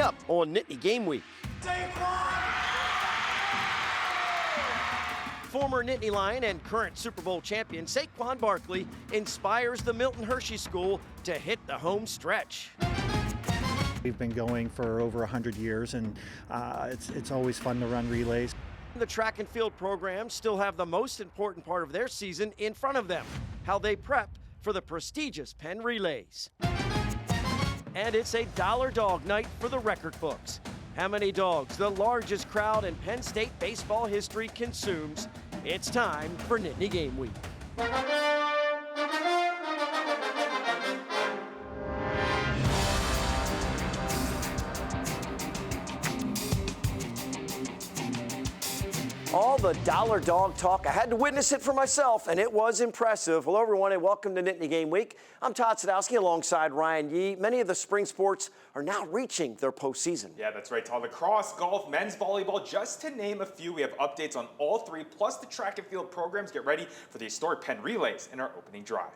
up on Nittany Game Week. Former Nittany Lion and current Super Bowl champion Saquon Barkley inspires the Milton Hershey School to hit the home stretch. We've been going for over 100 years, and it's always fun to run relays. The track and field programs still have the most important part of their season in front of them, how they prep for the prestigious Penn Relays. And it's a dollar dog night for the record books. How many dogs the largest crowd in Penn State baseball history consumes? It's time for Nittany Game Week. All the dollar dog talk, I had to witness it for myself, and it was impressive. Hello, everyone, and welcome to Nittany Game Week. I'm Todd Sadowski alongside Ryan Yee. Many of the spring sports are now reaching their postseason. Yeah, that's right, Todd. Lacrosse, golf, men's volleyball, just to name a few. We have updates on all three, plus the track and field programs. Get ready for the historic Penn Relays in our opening drive.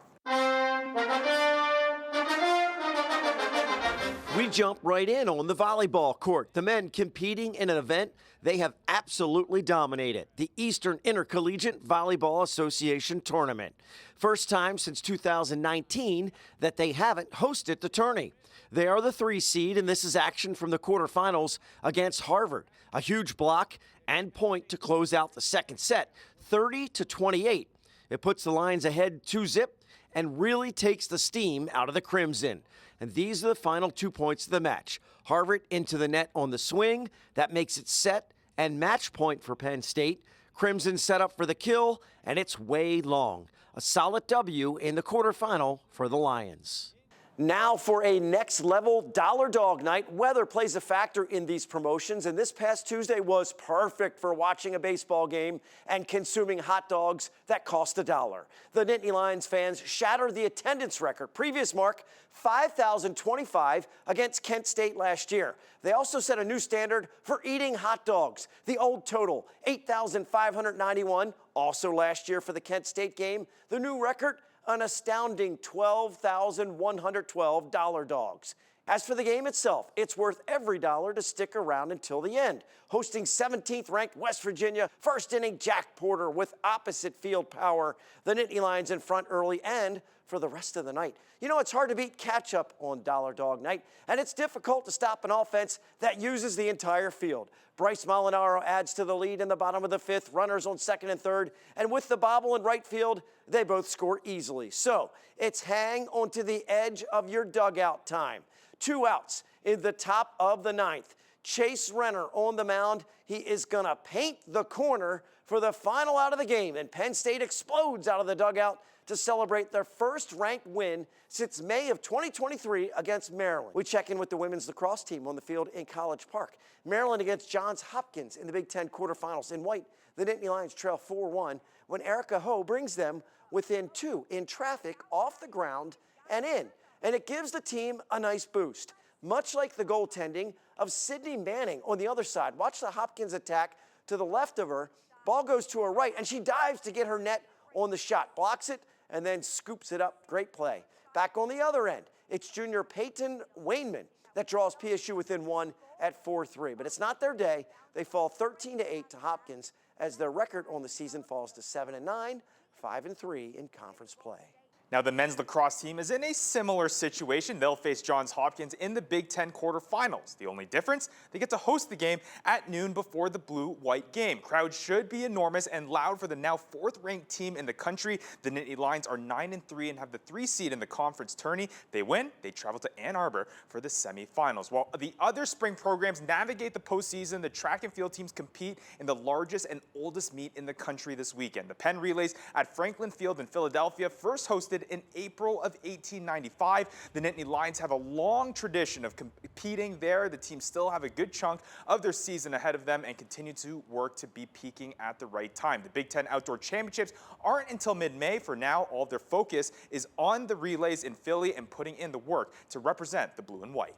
We jump right in on the volleyball court. The men competing in an event they have absolutely dominated, the Eastern Intercollegiate Volleyball Association Tournament. First time since 2019 that they haven't hosted the tourney. They are the 3 seed, and this is action from the quarterfinals against Harvard. A huge block and point to close out the second set, 30-28. It puts the Lions ahead 2-zip and really takes the steam out of the Crimson. And these are the final 2 points of the match. Harvard into the net on the swing. That makes it set and match point for Penn State. Crimson set up for the kill, and it's way long. A solid W in the quarterfinal for the Lions. Now for a next-level dollar dog night. Weather plays a factor in these promotions, and this past Tuesday was perfect for watching a baseball game and consuming hot dogs that cost $1. The Nittany Lions fans shattered the attendance record, previous mark 5,025 against Kent State last year. They also set a new standard for eating hot dogs. The old total, 8,591, also last year for the Kent State game. The new record, an astounding 12,112 dollar dogs. As for the game itself, it's worth every dollar to stick around until the end. Hosting 17th ranked West Virginia, first inning Jack Porter with opposite field power. The Nittany Lions in front early and for the rest of the night. You know, it's hard to beat catch-up on Dollar Dog Night, and it's difficult to stop an offense that uses the entire field. Bryce Molinaro adds to the lead in the bottom of the 5th, runners on 2nd and 3rd, and with the bobble in right field, they both score easily. So it's hang onto the edge of your dugout time. 2 outs in the top of the 9th. Chase Renner on the mound. He is going to paint the corner for the final out of the game, and Penn State explodes out of the dugout to celebrate their first ranked win since May of 2023 against Maryland. We check in with the women's lacrosse team on the field in College Park. Maryland against Johns Hopkins in the Big Ten quarterfinals. In white, the Nittany Lions trail 4-1 when Erica Ho brings them within 2 in traffic off the ground and in. And it gives the team a nice boost, much like the goaltending of Sydney Manning on the other side. Watch the Hopkins attack to the left of her. Ball goes to her right, and she dives to get her net on the shot, blocks it, and then scoops it up. Great play. Back on the other end, it's junior Peyton Wainman that draws PSU within 1 at 4-3. But it's not their day. They fall 13-8 to Hopkins as their record on the season falls to 7-9, 5-3 in conference play. Now, the men's lacrosse team is in a similar situation. They'll face Johns Hopkins in the Big Ten quarterfinals. The only difference, they get to host the game at noon before the blue-white game. Crowds should be enormous and loud for the now 4th-ranked team in the country. The Nittany Lions are 9-3 and have the 3 seed in the conference tourney. They win, they travel to Ann Arbor for the semifinals. While the other spring programs navigate the postseason, the track and field teams compete in the largest and oldest meet in the country this weekend. The Penn Relays at Franklin Field in Philadelphia, first hosted in April of 1895. The Nittany Lions have a long tradition of competing there. The team still have a good chunk of their season ahead of them and continue to work to be peaking at the right time. The Big Ten Outdoor Championships aren't until mid-May. For now, all of their focus is on the relays in Philly and putting in the work to represent the blue and white.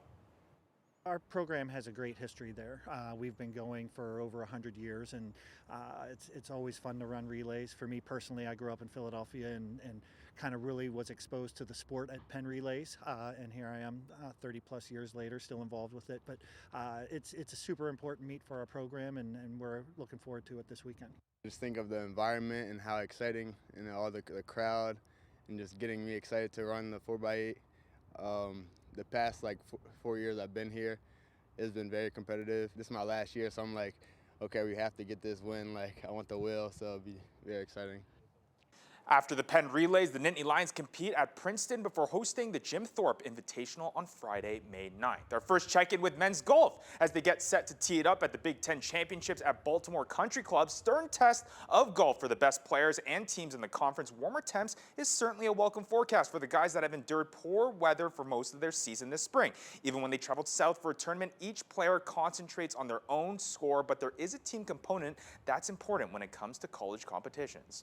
Our program has a great history there. We've been going for over 100 years, and it's always fun to run relays. For me personally, I grew up in Philadelphia and kind of really was exposed to the sport at Penn Relays, and here I am 30 plus years later still involved with it. But it's a super important meet for our program, and we're looking forward to it this weekend. Just think of the environment and how exciting, and all the crowd, and just getting me excited to run the 4x8. The past 4 years I've been here, it's been very competitive. This is my last year, so I'm like, okay, we have to get this win. I want the wheel, so it'll be very exciting. After the Penn Relays, the Nittany Lions compete at Princeton before hosting the Jim Thorpe Invitational on Friday, May 9th. Our first check-in with men's golf as they get set to tee it up at the Big Ten Championships at Baltimore Country Club. Stern test of golf for the best players and teams in the conference. Warmer temps is certainly a welcome forecast for the guys that have endured poor weather for most of their season this spring. Even when they traveled south for a tournament, each player concentrates on their own score, but there is a team component that's important when it comes to college competitions.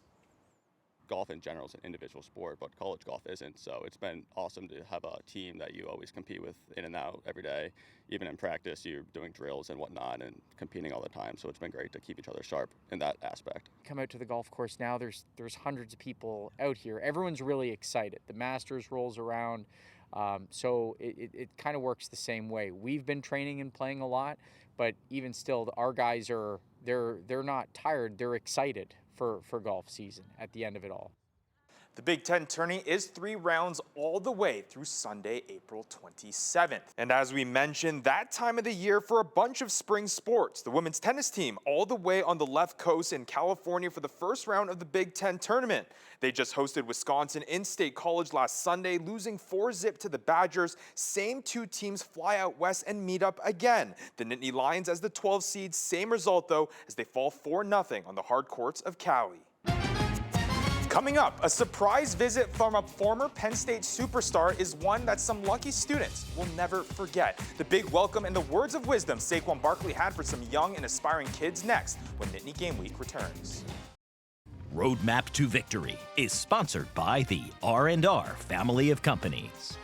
Golf in general is an individual sport, but college golf isn't. So it's been awesome to have a team that you always compete with in and out every day. Even in practice, you're doing drills and whatnot and competing all the time. So it's been great to keep each other sharp in that aspect. Come out to the golf course now, there's hundreds of people out here. Everyone's really excited. The Masters rolls around. So it kind of works the same way. We've been training and playing a lot, but even still, our guys they're not tired. They're excited for golf season at the end of it all. The Big Ten tourney is 3 rounds all the way through Sunday, April 27th. And as we mentioned, that time of the year for a bunch of spring sports. The women's tennis team all the way on the left coast in California for the first round of the Big Ten tournament. They just hosted Wisconsin in-state college last Sunday, losing 4-zip to the Badgers. Same 2 teams fly out west and meet up again. The Nittany Lions as the 12 seed, same result though, as they fall 4-0 on the hard courts of Cali. Coming up, a surprise visit from a former Penn State superstar is one that some lucky students will never forget. The big welcome and the words of wisdom Saquon Barkley had for some young and aspiring kids next when Nittany Game Week returns. Roadmap to Victory is sponsored by the R&R family of companies.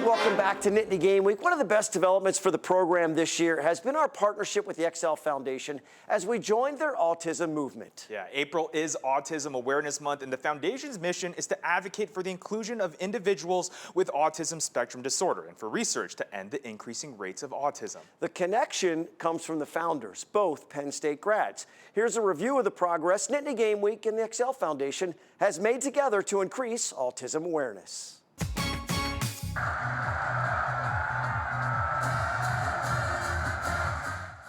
Welcome back to Nittany Game Week. One of the best developments for the program this year has been our partnership with the XL Foundation as we joined their autism movement. Yeah, April is Autism Awareness Month, and the Foundation's mission is to advocate for the inclusion of individuals with autism spectrum disorder and for research to end the increasing rates of autism. The connection comes from the founders, both Penn State grads. Here's a review of the progress Nittany Game Week and the XL Foundation has made together to increase autism awareness.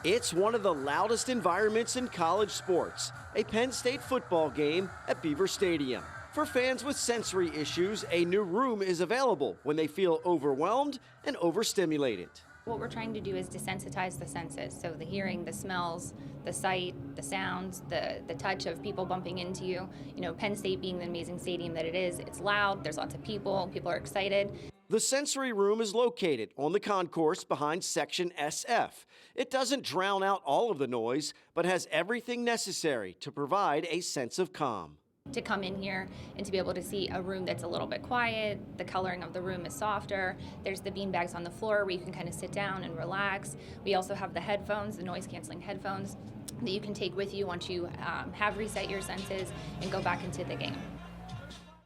It's one of the loudest environments in college sports, a Penn State football game at Beaver Stadium. For fans with sensory issues, a new room is available when they feel overwhelmed and overstimulated. What we're trying to do is desensitize the senses, so the hearing, the smells, the sight, the sounds, the touch of people bumping into you. You know, Penn State being the amazing stadium that it is, it's loud, there's lots of people are excited. The sensory room is located on the concourse behind Section SF. It doesn't drown out all of the noise, but has everything necessary to provide a sense of calm. To come in here and to be able to see a room that's a little bit quiet, the coloring of the room is softer, there's the beanbags on the floor where you can kind of sit down and relax. We also have the headphones, the noise-canceling headphones that you can take with you once you have reset your senses and go back into the game.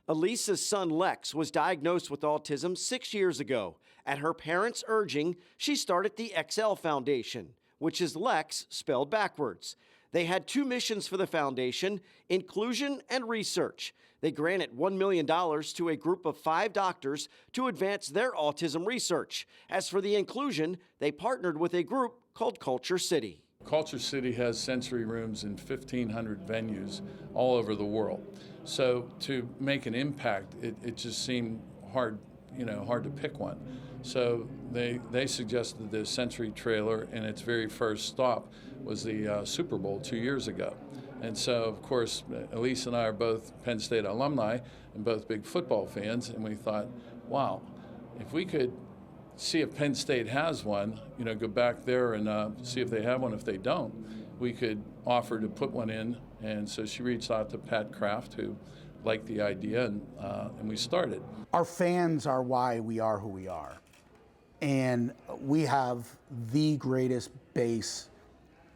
Elisa's son Lex was diagnosed with autism 6 years ago. At her parents' urging, she started the XL Foundation, which is Lex spelled backwards. They had 2 missions for the foundation: inclusion and research. They granted $1 million to a group of 5 doctors to advance their autism research. As for the inclusion, they partnered with a group called Culture City. Culture City has sensory rooms in 1,500 venues all over the world. So to make an impact, it just seemed hard, hard to pick one. So they suggested the sensory trailer, and its very first stop was the Super Bowl 2 years ago. And so, of course, Elise and I are both Penn State alumni and both big football fans, and we thought, wow, if we could see if Penn State has one, go back there and see if they have one. If they don't, we could offer to put one in. And so she reached out to Pat Kraft, who liked the idea, and we started. Our fans are why we are who we are. And we have the greatest base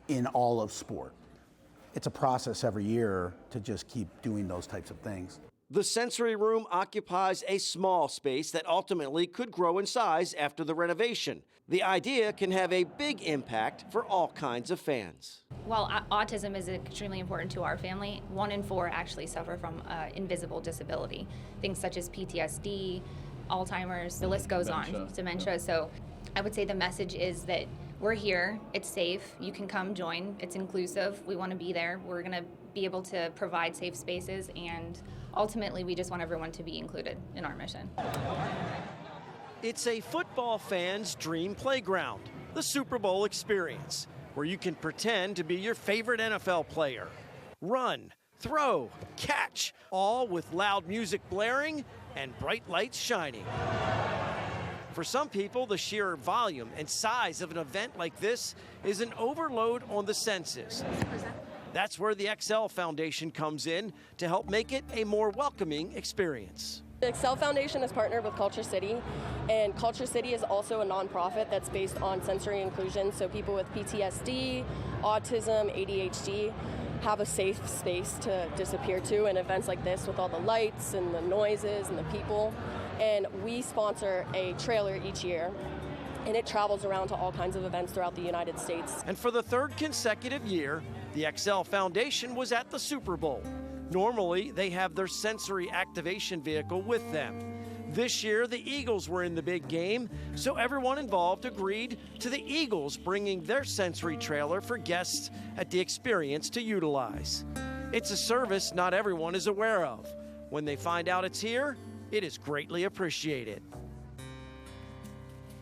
in all of sport. it's a process every year to just keep doing those types of things. The sensory room occupies a small space that ultimately could grow in size after the renovation. The idea can have a big impact for all kinds of fans. While autism is extremely important to our family, 1 in 4 actually suffer from invisible disability. Things such as PTSD, Alzheimer's, the list goes on, dementia. So I would say the message is that we're here, it's safe, you can come join, it's inclusive, we want to be there, we're going to be able to provide safe spaces, and ultimately we just want everyone to be included in our mission. It's a football fan's dream playground, the Super Bowl experience, where you can pretend to be your favorite NFL player. Run, throw, catch, all with loud music blaring and bright lights shining. For some people, the sheer volume and size of an event like this is an overload on the senses. That's where the XL Foundation comes in to help make it a more welcoming experience. The XL Foundation is partnered with Culture City, and Culture City is also a nonprofit that's based on sensory inclusion, so people with PTSD, autism, ADHD have a safe space to disappear to in events like this with all the lights and the noises and the people. And we sponsor a trailer each year, and it travels around to all kinds of events throughout the United States. And for the 3rd consecutive year, the XL Foundation was at the Super Bowl. Normally, they have their sensory activation vehicle with them. This year, the Eagles were in the big game, so everyone involved agreed to the Eagles bringing their sensory trailer for guests at the experience to utilize. It's a service not everyone is aware of. When they find out it's here, it is greatly appreciated.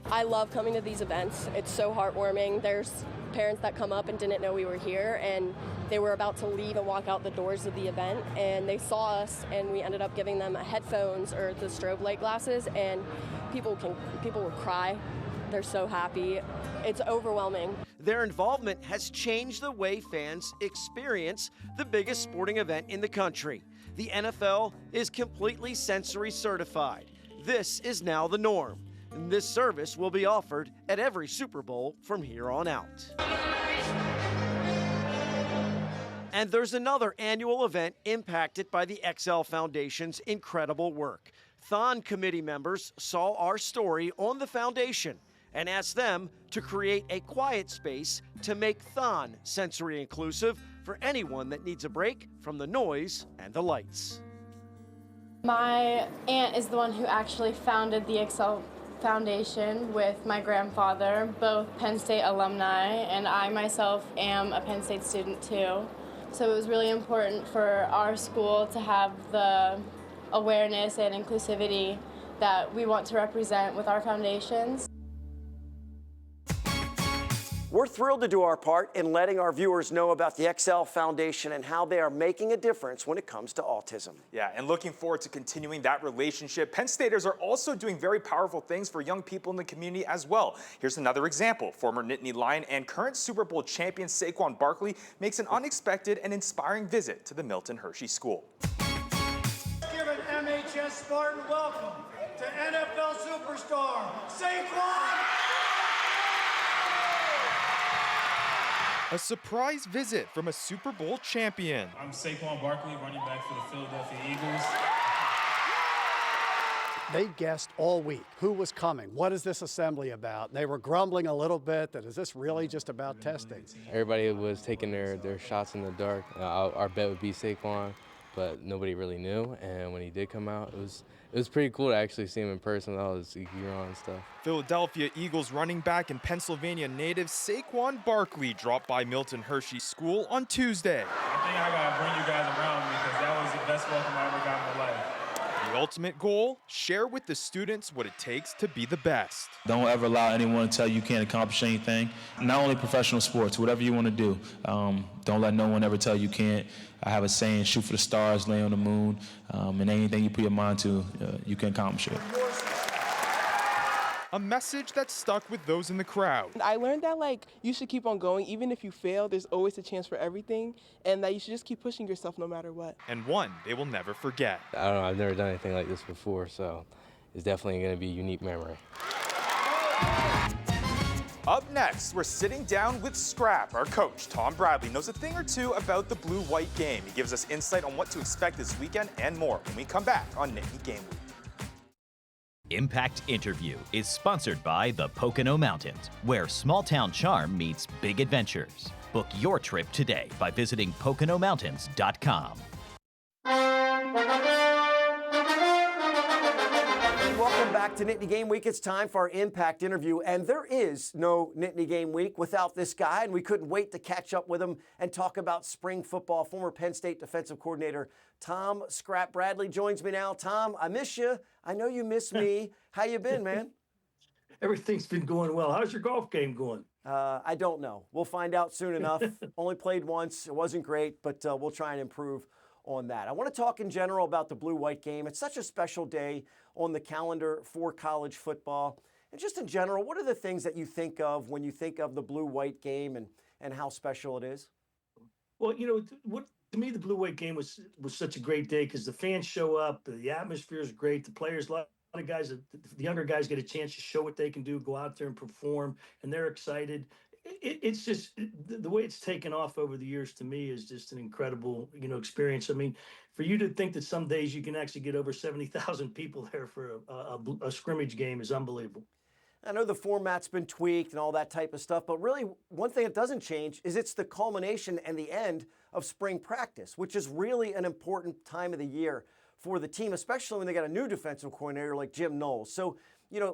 I love coming to these events. It's so heartwarming. There's parents that come up and didn't know we were here, and they were about to leave and walk out the doors of the event, and they saw us, and we ended up giving them headphones or the strobe light glasses, and people will cry. They're so happy. It's overwhelming. Their involvement has changed the way fans experience the biggest sporting event in the country. The NFL is completely sensory certified. This is now the norm. And this service will be offered at every Super Bowl from here on out. And there's another annual event impacted by the XL Foundation's incredible work. Thon committee members saw our story on the foundation and asked them to create a quiet space to make Thon sensory inclusive for anyone that needs a break from the noise and the lights. My aunt is the one who actually founded the XL Foundation with my grandfather, both Penn State alumni, and I myself am a Penn State student too. So it was really important for our school to have the awareness and inclusivity that we want to represent with our foundations. We're thrilled to do our part in letting our viewers know about the XL Foundation and how they are making a difference when it comes to autism. Yeah, and looking forward to continuing that relationship. Penn Staters are also doing very powerful things for young people in the community as well. Here's another example. Former Nittany Lion and current Super Bowl champion Saquon Barkley makes an unexpected and inspiring visit to the Milton Hershey School. Give an MHS Spartan welcome to NFL superstar Saquon. A surprise visit from a Super Bowl champion. I'm Saquon Barkley, running back for the Philadelphia Eagles. They guessed all week who was coming. What is this assembly about? They were grumbling a little bit that is this really just about testing? Everybody was taking their shots in the dark. Our bet would be Saquon, but nobody really knew. And when he did come out, it was pretty cool to actually see him in person. All his gear on and stuff. Philadelphia Eagles running back and Pennsylvania native Saquon Barkley dropped by Milton Hershey School on Tuesday. I think I gotta bring you guys around because that was the best welcome I ever got in my life. The ultimate goal, share with the students what it takes to be the best. Don't ever allow anyone to tell you can't accomplish anything. Not only professional sports, whatever you want to do. Don't let no one ever tell you can't. I have a saying, shoot for the stars, lay on the moon, and anything you put your mind to, you can accomplish it. A message that stuck with those in the crowd. I learned that you should keep on going. Even if you fail, there's always a chance for everything, and that you should just keep pushing yourself no matter what. And one they will never forget. I don't know, I've never done anything like this before, so it's definitely going to be a unique memory. Up next, we're sitting down with Scrap. Our coach, Tom Bradley, knows a thing or two about the blue-white game. He gives us insight on what to expect this weekend and more when we come back on Nittany Game Week. Impact Interview is sponsored by the Pocono Mountains, where small-town charm meets big adventures. Book your trip today by visiting PoconoMountains.com. Welcome back to Nittany Game Week. It's time for our Impact Interview, and there is no Nittany Game Week without this guy, and we couldn't wait to catch up with him and talk about spring football. Former Penn State defensive coordinator Tom "Scrap" Bradley joins me now. Tom, I miss you. I know you miss me. How you been, man? Everything's been going well. How's your golf game going? I don't know. We'll find out soon enough. Only played once. It wasn't great, but we'll try and improve on that. I want to talk in general about the blue-white game. It's such a special day on the calendar for college football. And just in general, what are the things that you think of when you think of the blue-white game and how special it is? Well, you know, to me, the blue-white game was such a great day because the fans show up, the atmosphere is great, the players, a lot of guys, the younger guys get a chance to show what they can do, go out there and perform, and they're excited. It's just the way it's taken off over the years to me is just an incredible, experience. I mean, for you to think that some days you can actually get over 70,000 people there for a scrimmage game is unbelievable. I know the format's been tweaked and all that type of stuff, but really one thing that doesn't change is it's the culmination and the end of spring practice, which is really an important time of the year for the team, especially when they got a new defensive coordinator like Jim Knowles. So,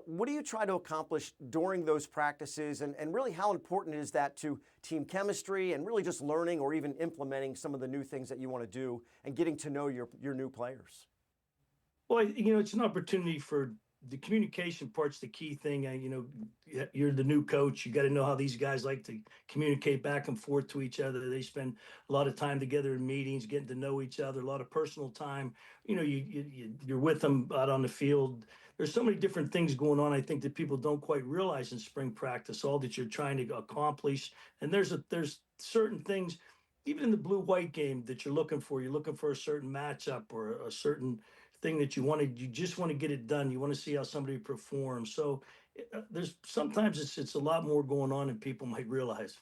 what do you try to accomplish during those practices, and really how important is that to team chemistry and really just learning or even implementing some of the new things that you want to do and getting to know your new players? Well, it's an opportunity for the communication part's the key thing. You're the new coach. You got to know how these guys like to communicate back and forth to each other. They spend a lot of time together in meetings, getting to know each other, a lot of personal time. You're with them out on the field. There's so many different things going on, I think, that people don't quite realize in spring practice, all that you're trying to accomplish. And there's certain things, even in the blue-white game, that you're looking for. You're looking for a certain matchup or a certain thing that you just want to get it done. You want to see how somebody performs. So there's sometimes it's a lot more going on than people might realize.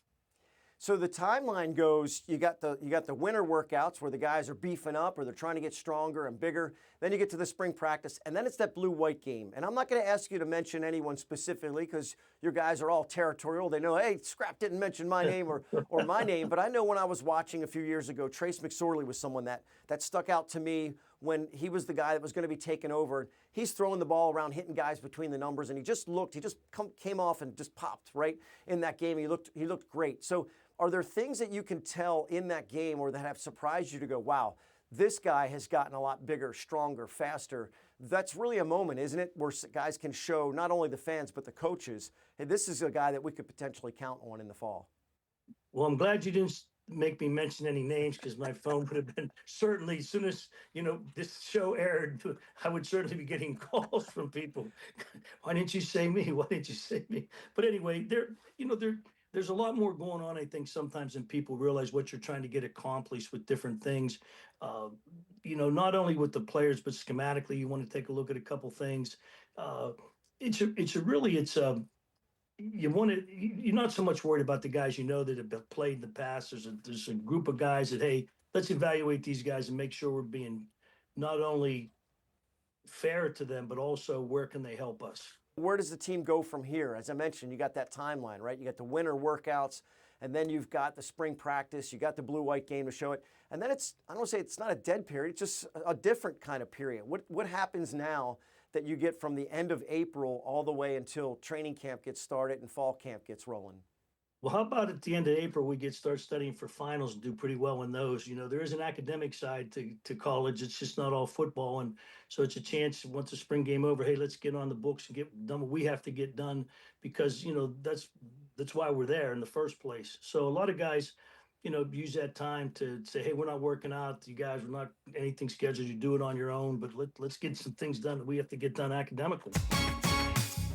So the timeline goes, you got the winter workouts where the guys are beefing up or they're trying to get stronger and bigger. Then you get to the spring practice, and then it's that blue-white game. And I'm not going to ask you to mention anyone specifically because your guys are all territorial. They know, hey, Scrap didn't mention my name or my name. But I know when I was watching a few years ago, Trace McSorley was someone that stuck out to me when he was the guy that was going to be taken over. He's throwing the ball around, hitting guys between the numbers, and he just came off and just popped right in that game. He looked great. So are there things that you can tell in that game or that have surprised you to go, wow, this guy has gotten a lot bigger, stronger, faster? That's really a moment, isn't it, where guys can show not only the fans but the coaches, hey, this is a guy that we could potentially count on in the fall. Well, I'm glad you didn't make me mention any names because my phone would have been certainly, as soon as this show aired, I would certainly be getting calls from people. Why didn't you say me? Why didn't you say me? But anyway, there's a lot more going on, I think, sometimes than people realize what you're trying to get accomplished with different things. Not only with the players, but schematically, you want to take a look at a couple things. You're not so much worried about the guys that have played in the past. There's a group of guys that, hey, let's evaluate these guys and make sure we're being not only fair to them, but also where can they help us. Where does the team go from here? As I mentioned, you got that timeline, right? You got the winter workouts, and then you've got the spring practice. You got the blue-white game to show it. And then I don't want to say it's not a dead period. It's just a different kind of period. What happens now that you get from the end of April all the way until training camp gets started and fall camp gets rolling? Well, how about at the end of April, we start studying for finals and do pretty well in those. There is an academic side to college. It's just not all football. And so it's a chance, once the spring game over, hey, let's get on the books and get done what we have to get done because, that's why we're there in the first place. So a lot of guys, use that time to say, hey, we're not working out. You guys, we're not anything scheduled. You do it on your own, but let's get some things done that we have to get done academically.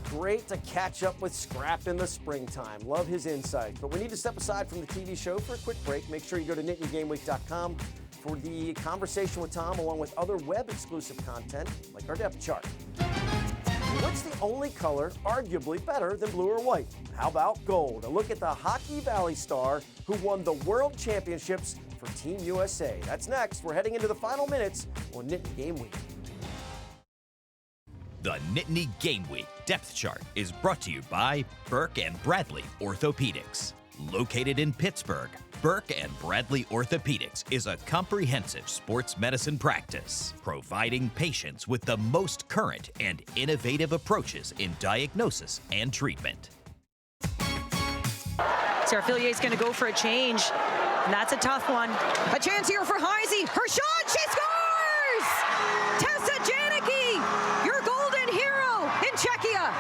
Great to catch up with Scrap in the springtime. Love his insights. But we need to step aside from the TV show for a quick break. Make sure you go to NittanyGameWeek.com for the conversation with Tom, along with other web-exclusive content like our depth chart. What's the only color arguably better than blue or white? How about gold? A look at the Hockey Valley star who won the World Championships for Team USA. That's next. We're heading into the final minutes on Nittany Game Week. The Nittany Game Week Depth Chart is brought to you by Burke and Bradley Orthopedics. Located in Pittsburgh, Burke and Bradley Orthopedics is a comprehensive sports medicine practice, providing patients with the most current and innovative approaches in diagnosis and treatment. Sarfilier's going to go for a change, and that's a tough one. A chance here for Heisey. Her shot, she scores! Tessa Janicki, your golden hero in Czechia.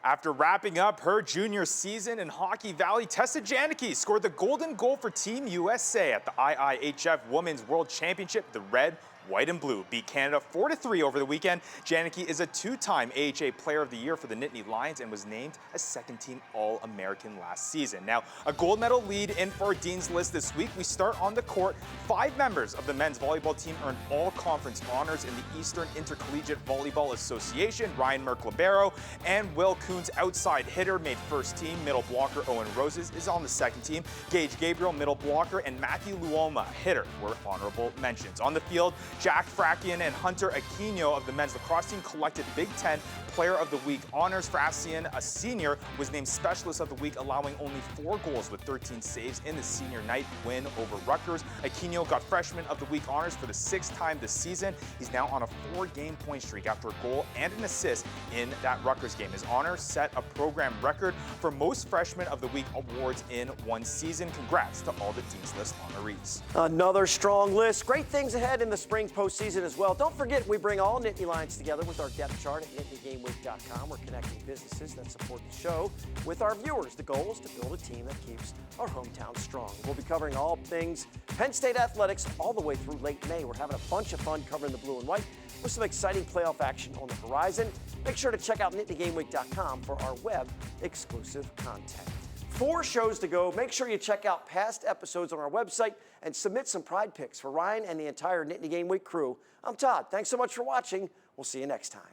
After wrapping up her junior season in Hockey Valley, Tessa Janicki scored the golden goal for Team USA at the IIHF Women's World Championship. The red, white, and blue beat Canada 4-3 over the weekend. Janicki is a two-time AHA Player of the Year for the Nittany Lions and was named a second-team All-American last season. Now, a gold medal lead in for our Dean's List this week. We start on the court. 5 members of the men's volleyball team earned all-conference honors in the Eastern Intercollegiate Volleyball Association. Ryan Merck-Libero and Will Coons, outside hitter, made first team. Middle blocker Owen Roses is on the second team. Gage Gabriel, middle blocker, and Matthew Luoma, hitter, were honorable mentions. On the field, Jack Frakian and Hunter Aquino of the men's lacrosse team collected Big Ten Player of the Week honors. Frakian, a senior, was named Specialist of the Week, allowing only 4 goals with 13 saves in the senior night win over Rutgers. Aquino got Freshman of the Week honors for the 6th time this season. He's now on a 4-game point streak after a goal and an assist in that Rutgers game. His honor set a program record for most Freshman of the Week awards in one season. Congrats to all the Dean's List honorees. Another strong list. Great things ahead in the spring postseason as well. Don't forget, we bring all Nittany Lions together with our depth chart at NittanyGameWeek.com. We're connecting businesses that support the show with our viewers. The goal is to build a team that keeps our hometown strong. We'll be covering all things Penn State athletics all the way through late May. We're having a bunch of fun covering the blue and white with some exciting playoff action on the horizon. Make sure to check out NittanyGameWeek.com for our web exclusive content. 4 shows to go. Make sure you check out past episodes on our website and submit some pride picks for Ryan and the entire Nittany Game Week crew. I'm Todd. Thanks so much for watching. We'll see you next time.